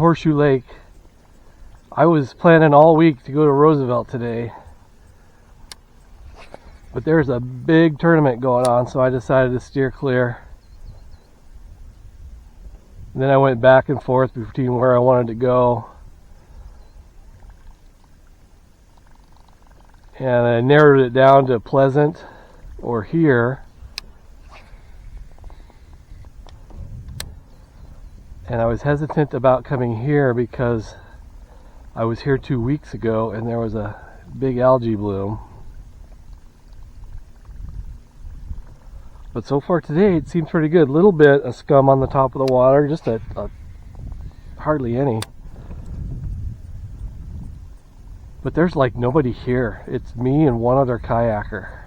Horseshoe Lake. I was planning all week to go to Roosevelt today, but there's a big tournament going on, so I decided to steer clear. And then I went back and forth between where I wanted to go, and I narrowed it down to Pleasant or here. And I was hesitant about coming here because I was here 2 weeks ago and there was a big algae bloom. But so far today it seems pretty good. Little bit of scum on the top of the water, just a hardly any. But there's like nobody here. It's me and one other kayaker.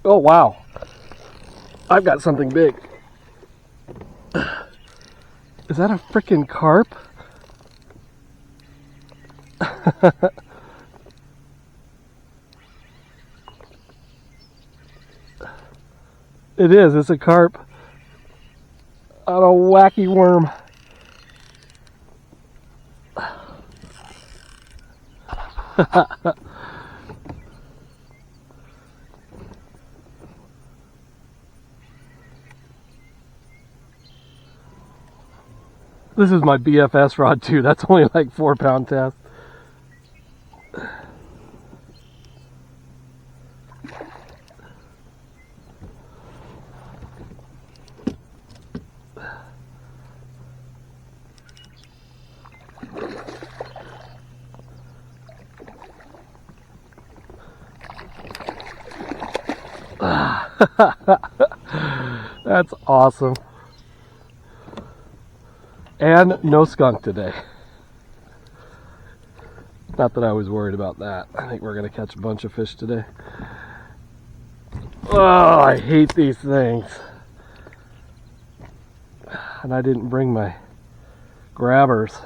Oh wow, I've got something big. Is that a frickin' carp? It is, it's a carp on a wacky worm. This is my BFS rod too. That's only like 4-pound test. That's awesome. And no skunk today. Not that I was worried about that. I think we're going to catch a bunch of fish today. Oh, I hate these things. And I didn't bring my grabbers.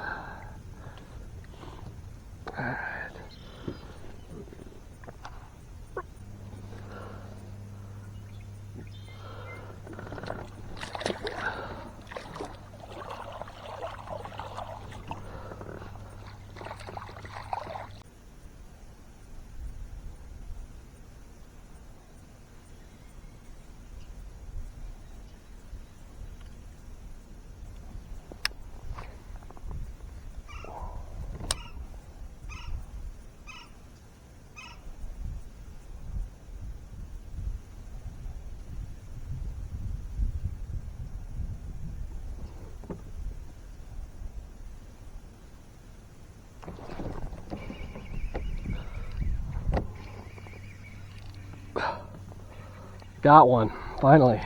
Got one, finally.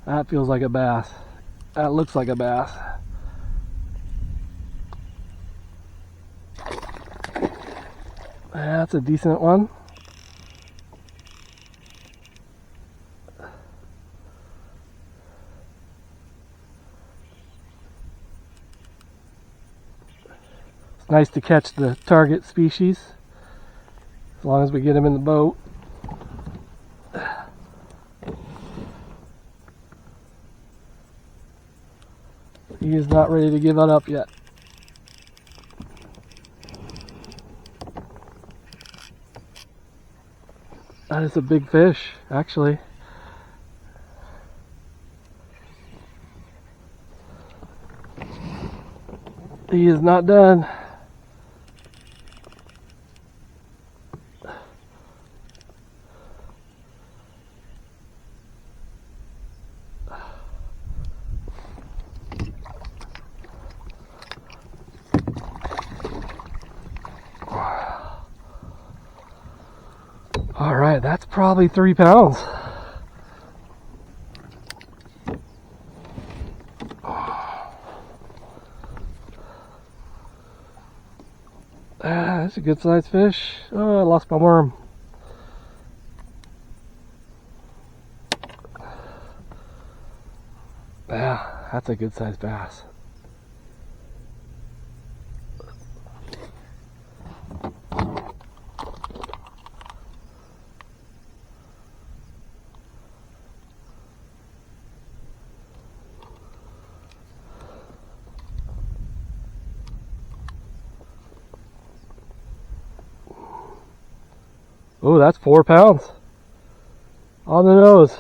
That feels like a bass. That looks like a bass. That's a decent one. It's nice to catch the target species, as long as we get him in the boat. He is not ready to give it up yet. That is a big fish, actually. He is not done. That's probably 3 pounds. That's a good sized fish. Oh, I lost my worm. Yeah, that's a good sized bass. Oh, that's 4 pounds on the nose.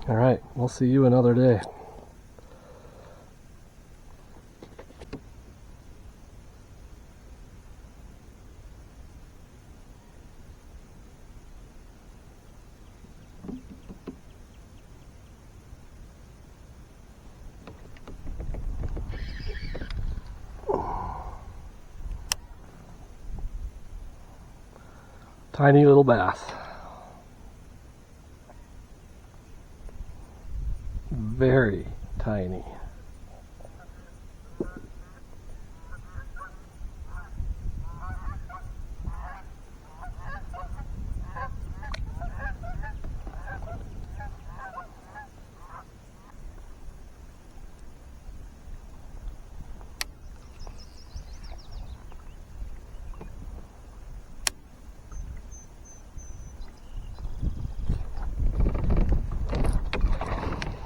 All right, we'll see you another day. Tiny little bass. Very tiny.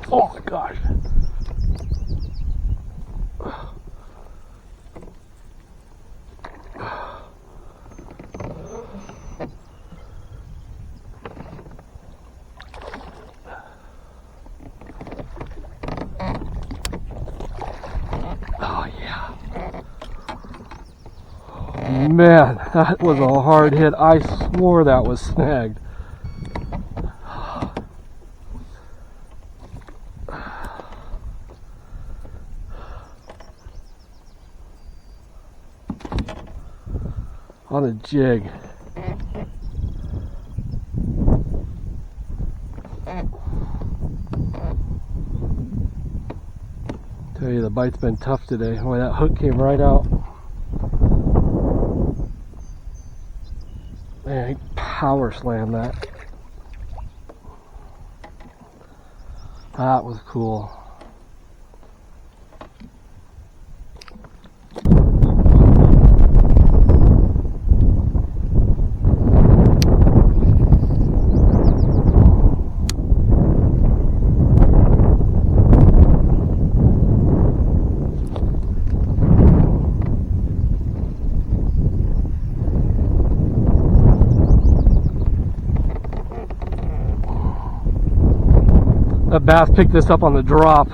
Oh my gosh. Oh yeah. Man, that was a hard hit. I swore that was snagged. On a jig. Tell you, the bite's been tough today. Boy, that hook came right out. Man, he power slammed that. That was cool. That bass picked this up on the drop.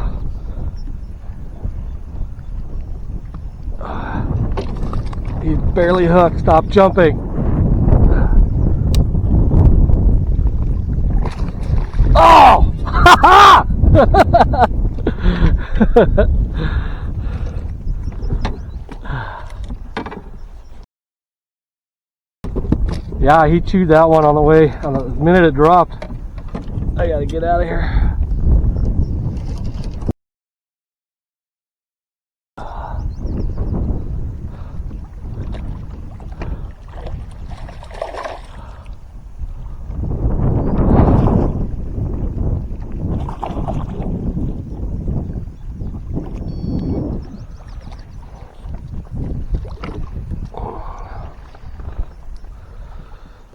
He's barely hooked. Stop jumping. Oh! Yeah, he chewed that one on the way. On the minute it dropped. I gotta get out of here.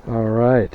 All right.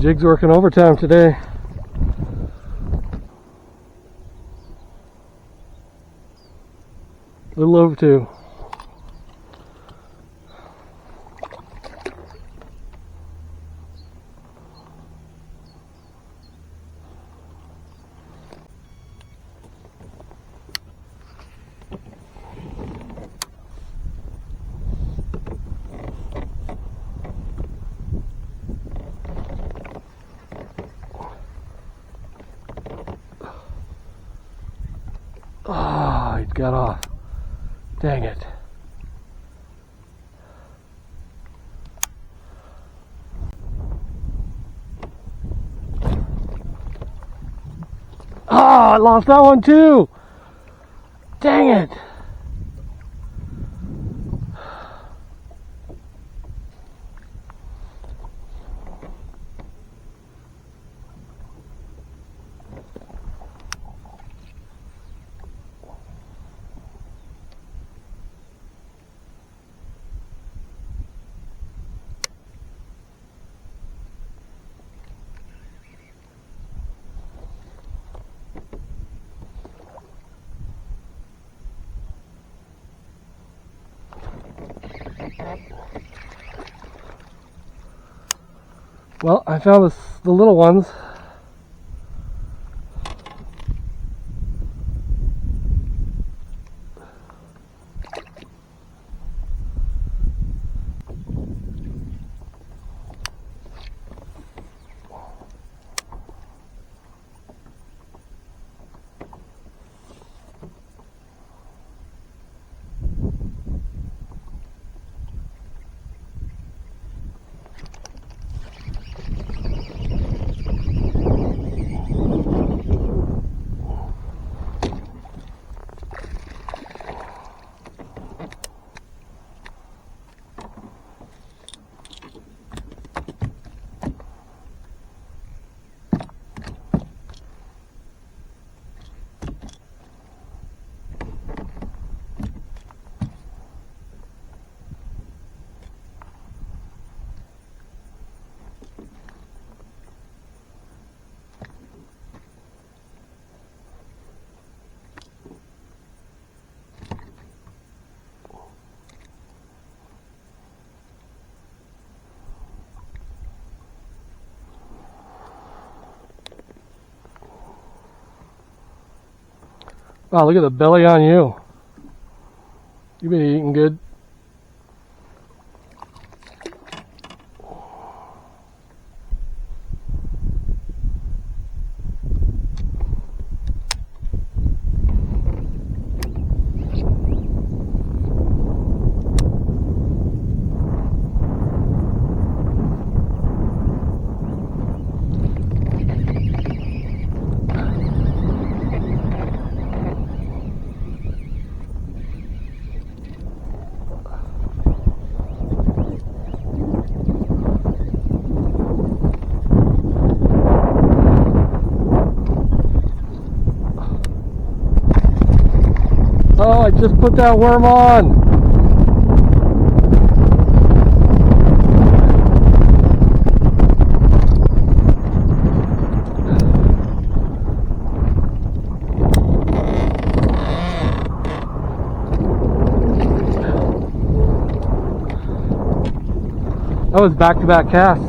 Jig's working overtime today. A little over 2. Oh, he got off. Dang it. Oh, I lost that one too. Dang it. Well, I found the little ones. Wow, look at the belly on you. You've been eating good. Oh, I just put that worm on. That was back-to-back casts.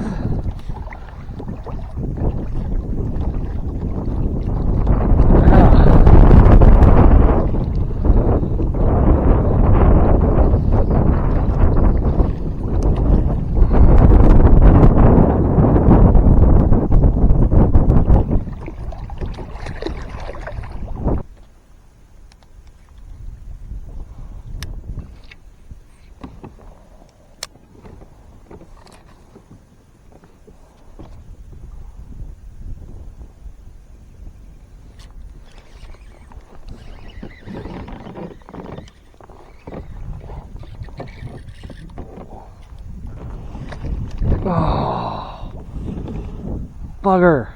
Oh, bugger.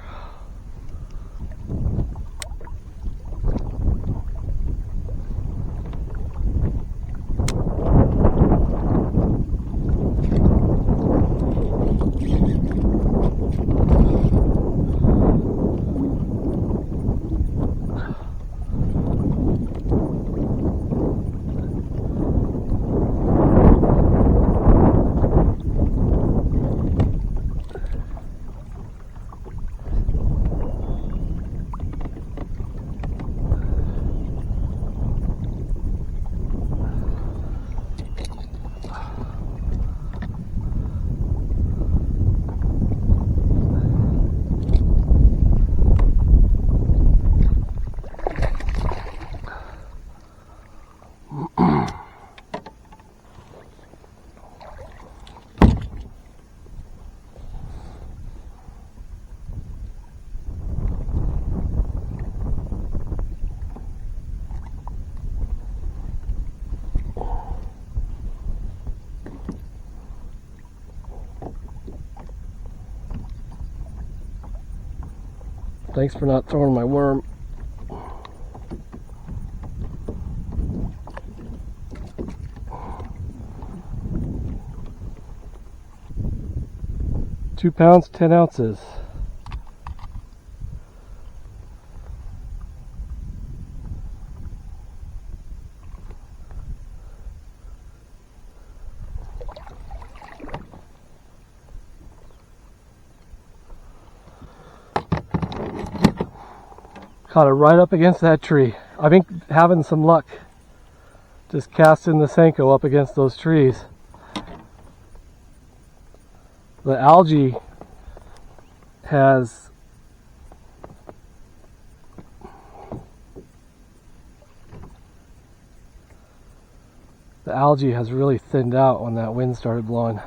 Thanks for not throwing my worm. £2, 10 ounces. Caught it right up against that tree. I've been having some luck just casting the Senko up against those trees. The algae has really thinned out when that wind started blowing.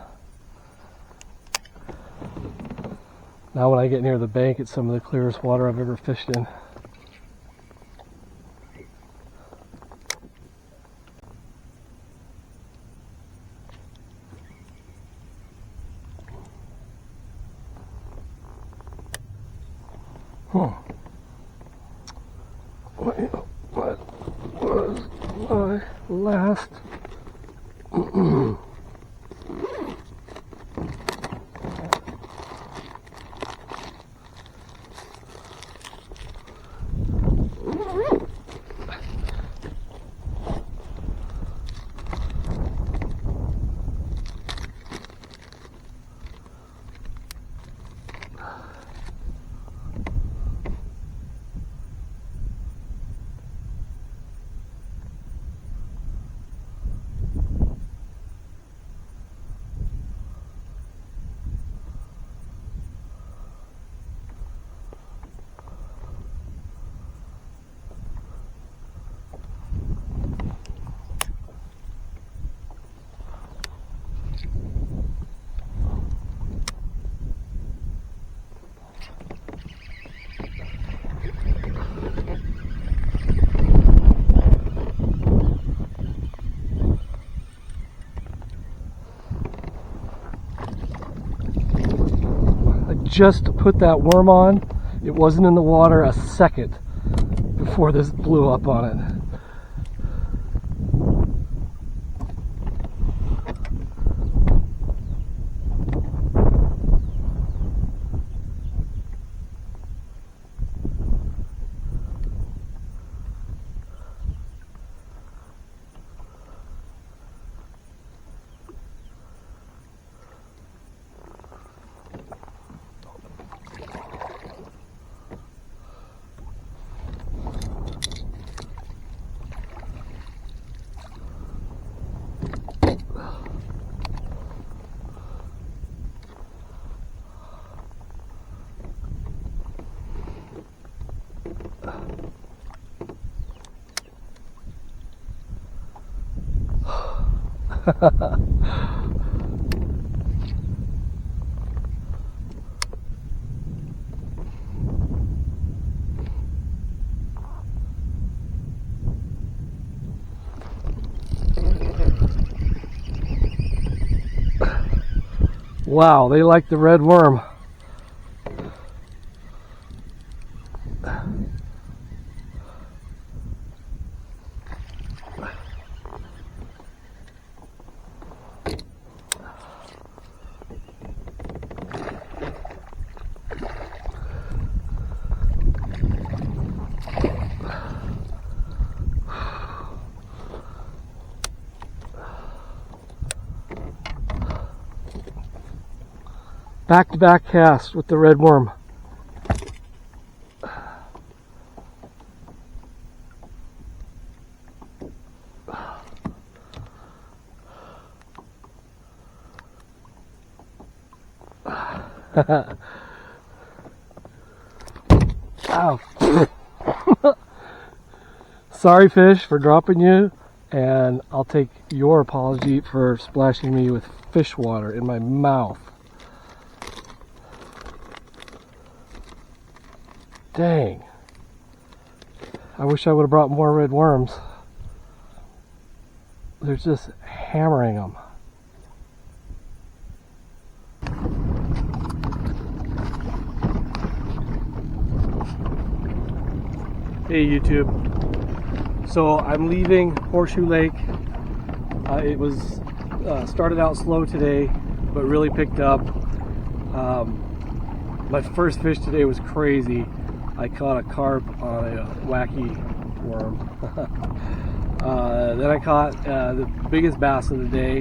Now when I get near the bank, it's some of the clearest water I've ever fished in. What was my last? Just put that worm on. It wasn't in the water a second before this blew up on it. Wow, they like the red worm. Back-to-back cast with the red worm. Ow. Sorry, fish, for dropping you, and I'll take your apology for splashing me with fish water in my mouth. Dang. I wish I would have brought more red worms. They're just hammering them. Hey YouTube. So I'm leaving Horseshoe Lake. It was started out slow today, but really picked up. My first fish today was crazy. I caught a carp on a wacky worm. Then I caught the biggest bass of the day,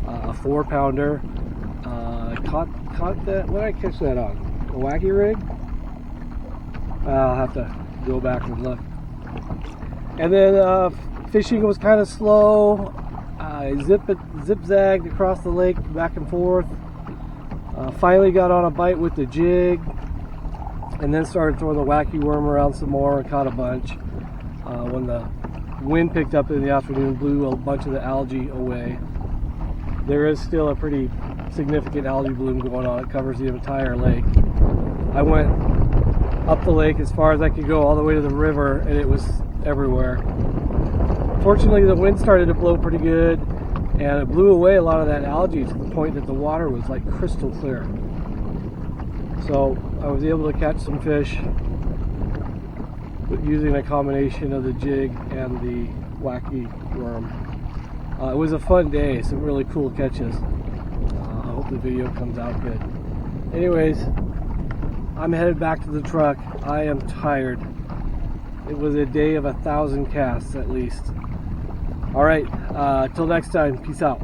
a 4-pounder. Caught that. What did I catch that on? A wacky rig? I'll have to go back and look. And then fishing was kind of slow. I zip-zagged across the lake back and forth. Finally got on a bite with the jig, and then started throwing the wacky worm around some more and caught a bunch. When the wind picked up in the afternoon, blew a bunch of the algae away. There is still a pretty significant algae bloom going on. It covers the entire lake. I went up the lake as far as I could go, all the way to the river, and it was everywhere. Fortunately, the wind started to blow pretty good, and it blew away a lot of that algae to the point that the water was like crystal clear. So I was able to catch some fish using a combination of the jig and the wacky worm. It was a fun day, some really cool catches. I hope the video comes out good. Anyways, I'm headed back to the truck. I am tired. It was a day of 1,000 casts at least. All right, till next time, peace out.